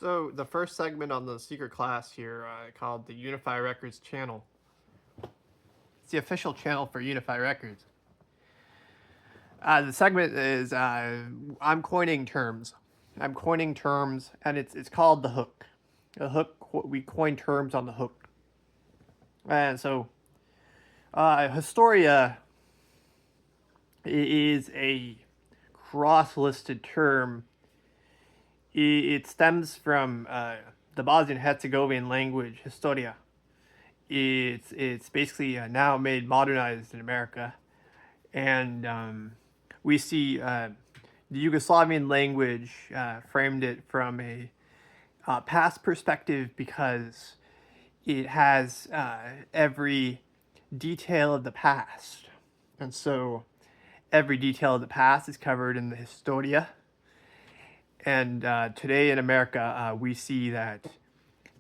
So the first segment on the secret class here, called the Unify Records channel. It's the official channel for Unify Records. The segment is I'm coining terms. I'm coining terms, and it's called the hook. The hook. We coin terms on the hook. And so, Historia is a cross-listed term. It stems from the Bosnian Herzegovinian language, Historia. It's basically now made modernized in America, and we see the Yugoslavian language framed it from a past perspective because it has every detail of the past, and so every detail of the past is covered in the Historia. And today in America, we see that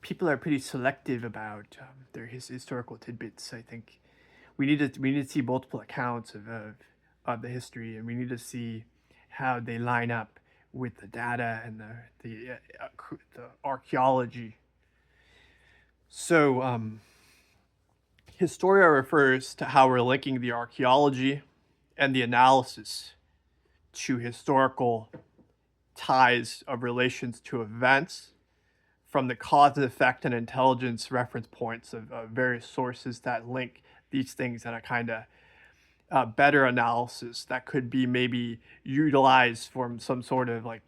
people are pretty selective about their historical tidbits. I think we need to see multiple accounts of the history, and we need to see how they line up with the data and the archaeology. So Historia refers to how we're linking the archaeology and the analysis to historical ties of relations to events from the cause and effect and intelligence reference points of various sources that link these things in a kind of better analysis that could be maybe utilized from some sort of it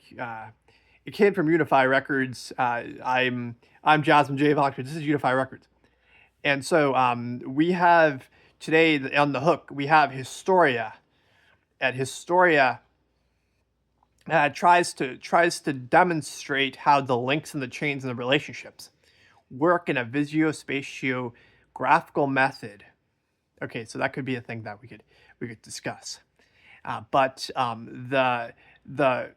came from Unify Records. I'm Jasmine J. Volker. This is Unify Records. And so we have today on the hook, we have Historia. And Historia tries to demonstrate how the links and the chains and the relationships work in a visio-spatio-graphical method. Okay, so that could be a thing that we could discuss. But the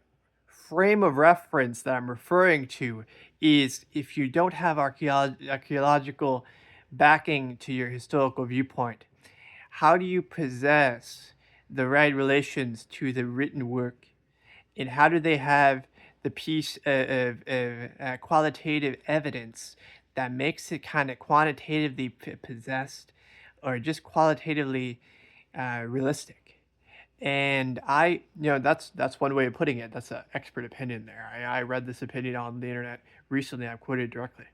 frame of reference that I'm referring to is if you don't have archaeological backing to your historical viewpoint, how do you possess the right relations to the written work? And how do they have the piece of qualitative evidence that makes it kind of quantitatively possessed or just qualitatively realistic? And that's one way of putting it. That's an expert opinion there. I read this opinion on the internet recently. I quoted it directly.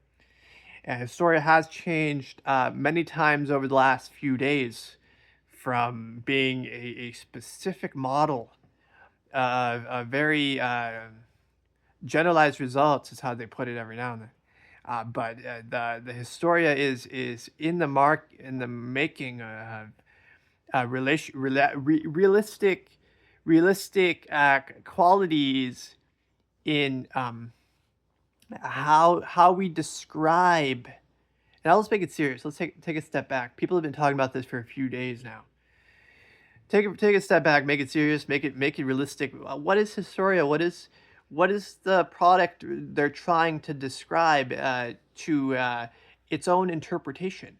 And Historia has changed many times over the last few days from being a specific model of very generalized results is how they put it every now and then. But the Historia is in the making of realistic qualities in how we describe. And let's make it serious. Let's take a step back. People have been talking about this for a few days now. Take a step back, make it serious, make it realistic. What is Historia? What is the product they're trying to describe to its own interpretation?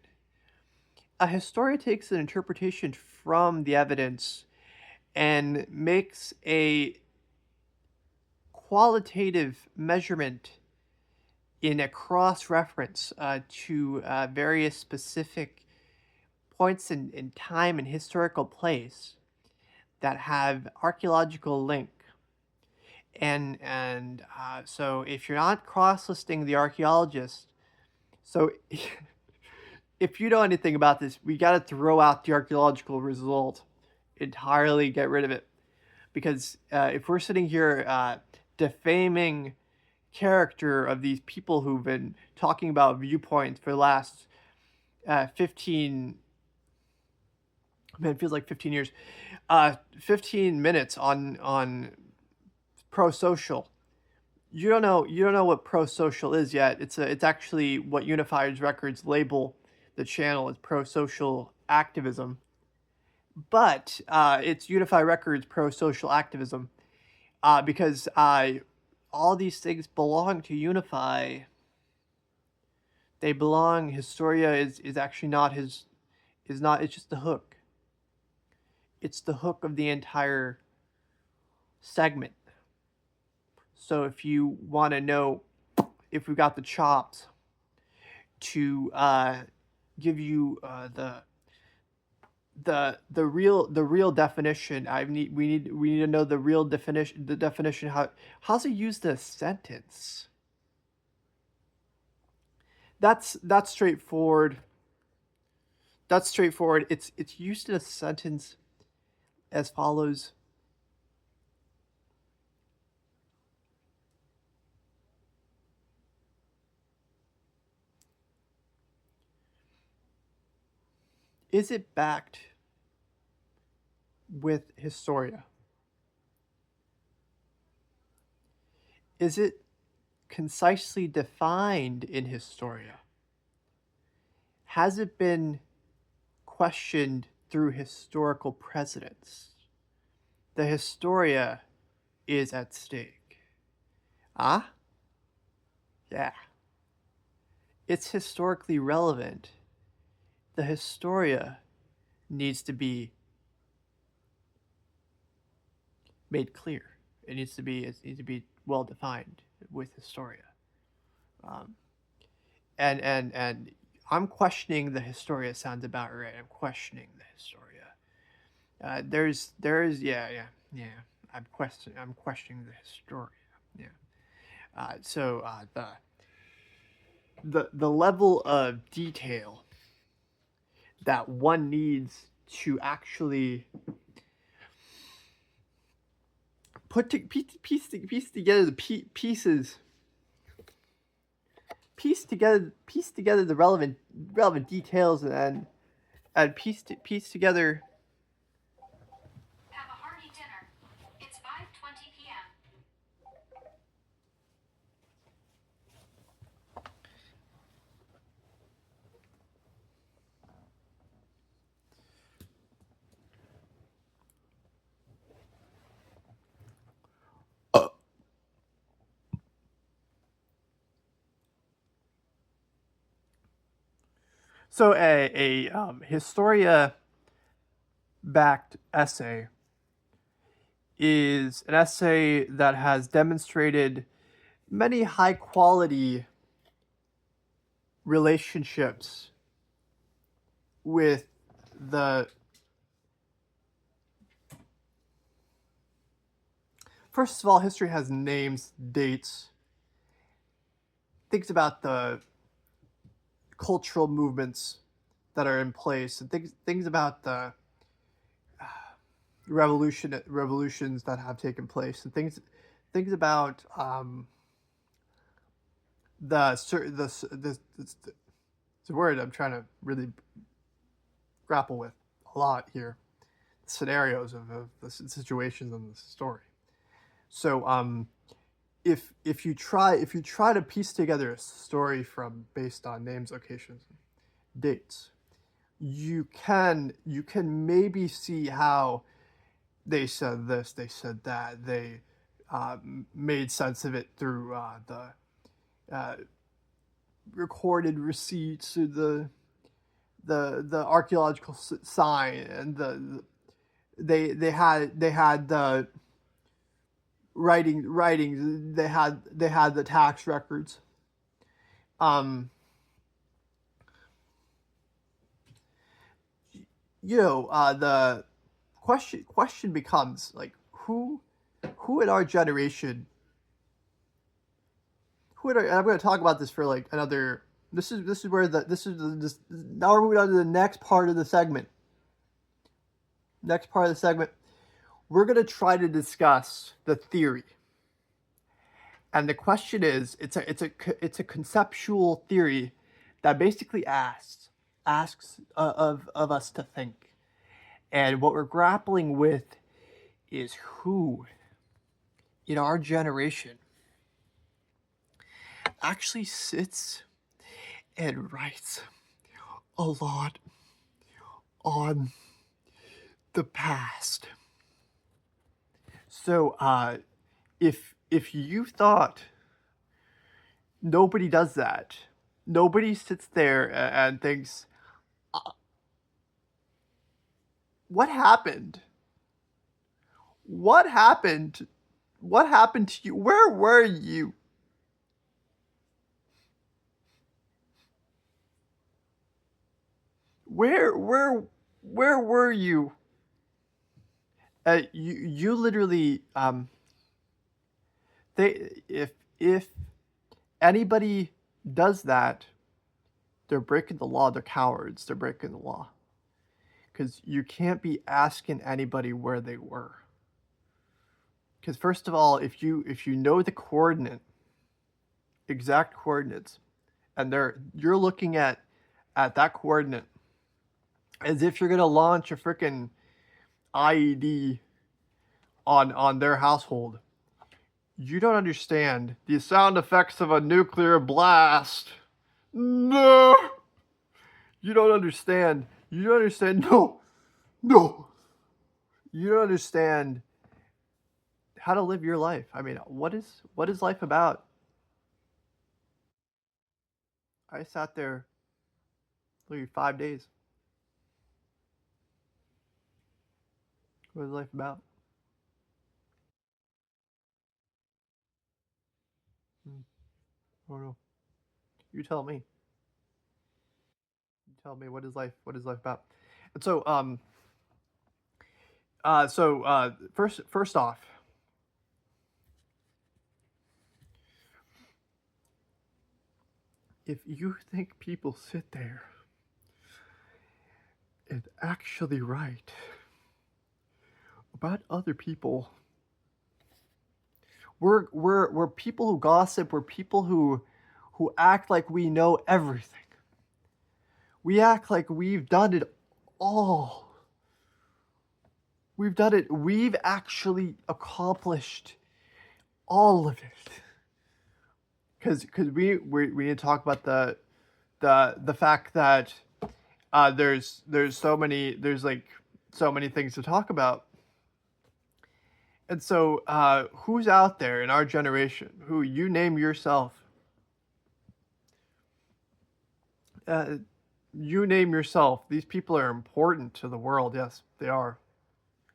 A Historia takes an interpretation from the evidence and makes a qualitative measurement in a cross-reference to various specific points in time and historical place that have archaeological link. And so if you're not cross-listing the archaeologist, so if you know anything about this, we got to throw out the archaeological result entirely, get rid of it. Because if we're sitting here defaming character of these people who've been talking about viewpoints for the last 15 man, it feels like 15 years. 15 minutes on Prosocial. You don't know what Prosocial is yet. It's actually what Unify's Records label the channel as Prosocial activism. But it's Unify Records Prosocial activism because all these things belong to Unify. They belong. Historia is actually not it's just the hook. It's the hook of the entire segment. So if you want to know if we got the chops to give you the real definition. We need to know the real definition. The definition. How's it used in a sentence? That's straightforward. That's straightforward. It's used in a sentence as follows. Is it backed with Historia? Is it concisely defined in Historia? Has it been questioned through historical precedents? The Historia is at stake. Ah? Yeah. It's historically relevant. The Historia needs to be made clear. It needs to be well defined with Historia. Um, and I'm questioning the Historia sounds about right. I'm questioning the Historia. There's yeah. I'm questioning the Historia. Yeah. The level of detail that one needs to actually piece together the pieces, piece together the relevant details, and piece together. Have a hearty dinner. It's 5:20 p.m. So a Historia backed essay is an essay that has demonstrated many high quality relationships with the first of all, history has names, dates, things about the cultural movements that are in place, and things about the revolutions that have taken place, and things about the word I'm trying to really grapple with a lot here, scenarios of the situations in the story. So if you try to piece together a story from based on names, locations, dates, you can maybe see how they said this, they said that, they made sense of it through the recorded receipts, or the archaeological sign, and they had the writings, they had the tax records. Um, the question becomes like who in our generation, and I'm going to talk about this for like another. This is now we're moving on to the next part of the segment. We're going to try to discuss the theory. And the question is, it's a conceptual theory that basically asks of us to think. And what we're grappling with is who in our generation actually sits and writes a lot on the past. So if you thought nobody does that, nobody sits there and thinks, what happened? What happened? What happened to you? Where were you? Where where where were you? You literally they if anybody does that, they're breaking the law. They're cowards. They're breaking the law because you can't be asking anybody where they were. Because first of all, if you know the coordinate, exact coordinates, and you're looking at that coordinate as if you're gonna launch a freaking IED on their household. You don't understand the sound effects of a nuclear blast. No, you don't understand. You don't understand. No, no, you don't understand how to live your life. I mean, what is life about? I sat there literally 5 days. What is life about? Hmm, I don't know. You tell me. You tell me what is life? What is life about? And first off, if you think people sit there and actually write about other people, we're people who gossip. We're people who act like we know everything. We act like we've done it all. We've done it. We've actually accomplished all of it. Because we need to talk about the fact that there's like so many things to talk about. And so who's out there in our generation who you name yourself? Uh, you name yourself. These people are important to the world. Yes, they are.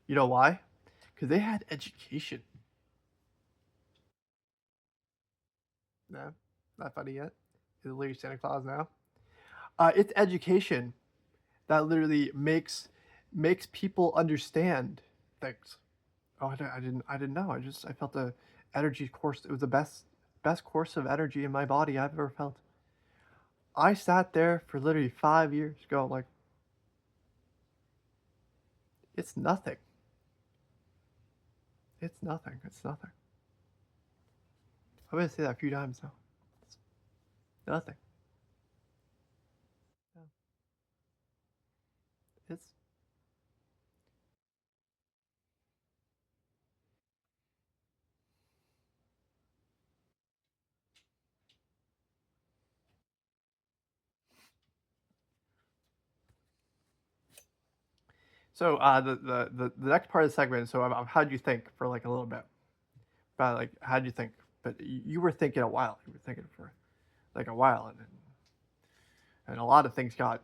You know why? Because they had education. No, not funny yet. Is it literally Santa Claus now? It's education that literally makes people understand things. Oh, I didn't know. I felt the energy course. It was the best course of energy in my body I've ever felt. I sat there for literally 5 years going like, it's nothing. It's nothing. It's nothing. I'm gonna say that a few times now. It's nothing. No, it's so the next part of the segment. So how'd you think for like a little bit about like how'd you think? But you were thinking a while. You were thinking for like a while, and a lot of things got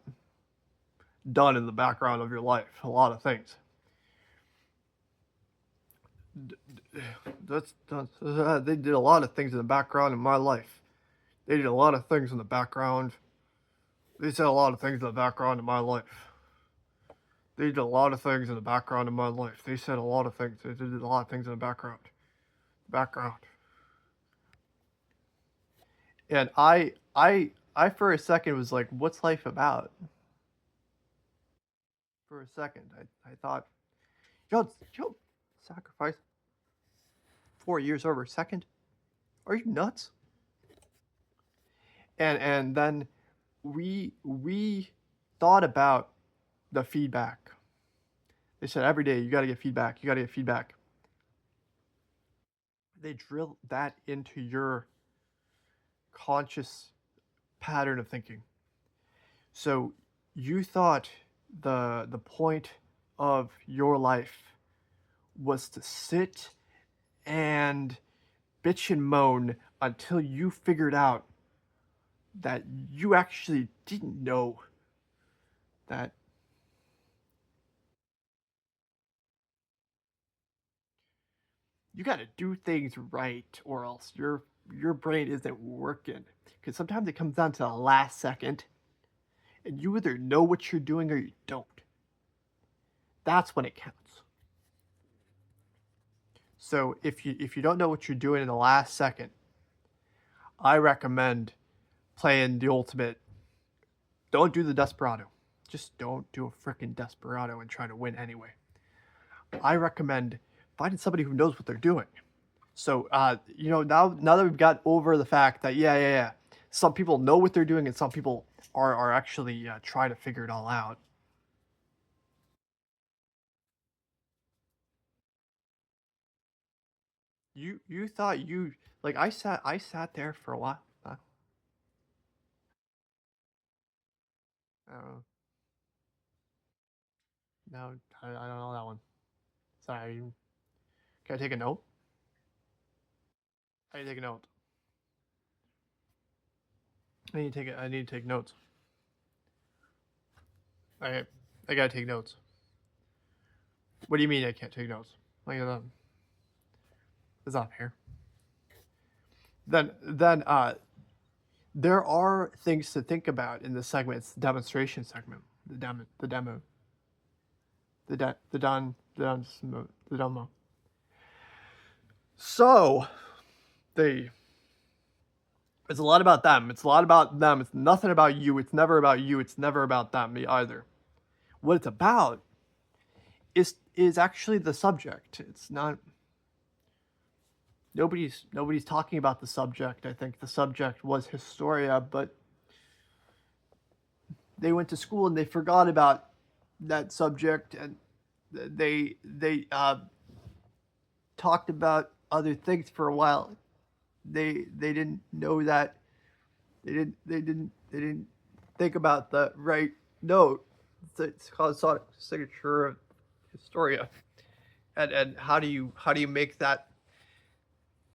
done in the background of your life. A lot of things. They did a lot of things in the background in my life. They did a lot of things in the background. They said a lot of things in the background in my life. They did a lot of things in the background of my life. They said a lot of things. They did a lot of things in the background. Background. And I for a second was like, what's life about? For a second, I thought, yo, sacrifice 4 years over a second? Are you nuts? And then we thought about the feedback. They said every day you got to get feedback. You got to get feedback. They drill that into your conscious pattern of thinking. So you thought the point of your life was to sit and bitch and moan until you figured out that you actually didn't know that you got to do things right or else your brain isn't working because sometimes it comes down to the last second and you either know what you're doing or you don't. That's when it counts. So if you don't know what you're doing in the last second, I recommend playing the ultimate. Don't do the desperado. Just don't do a freaking desperado and try to win anyway. I recommend finding somebody who knows what they're doing. So now that we've got over the fact that yeah, some people know what they're doing and some people are actually trying to figure it all out. You thought you like I sat there for a while. Uh, no, I don't know that one. Sorry. Can I take a note? I need to take a note. I need to take notes. I I gotta take notes. What do you mean I can't take notes? Like that's not fair. Then there are things to think about in this segment. It's the demonstration segment. The demo. The demo. So they it's a lot about them. It's a lot about them. It's nothing about you. It's never about you. It's never about them, me either. What it's about is actually the subject. It's not nobody's talking about the subject. I think the subject was Historia, but they went to school and they forgot about that subject, and they talked about other things for a while. They didn't know that they didn't think about the right note. It's called sonic signature of Historia, and how do you make that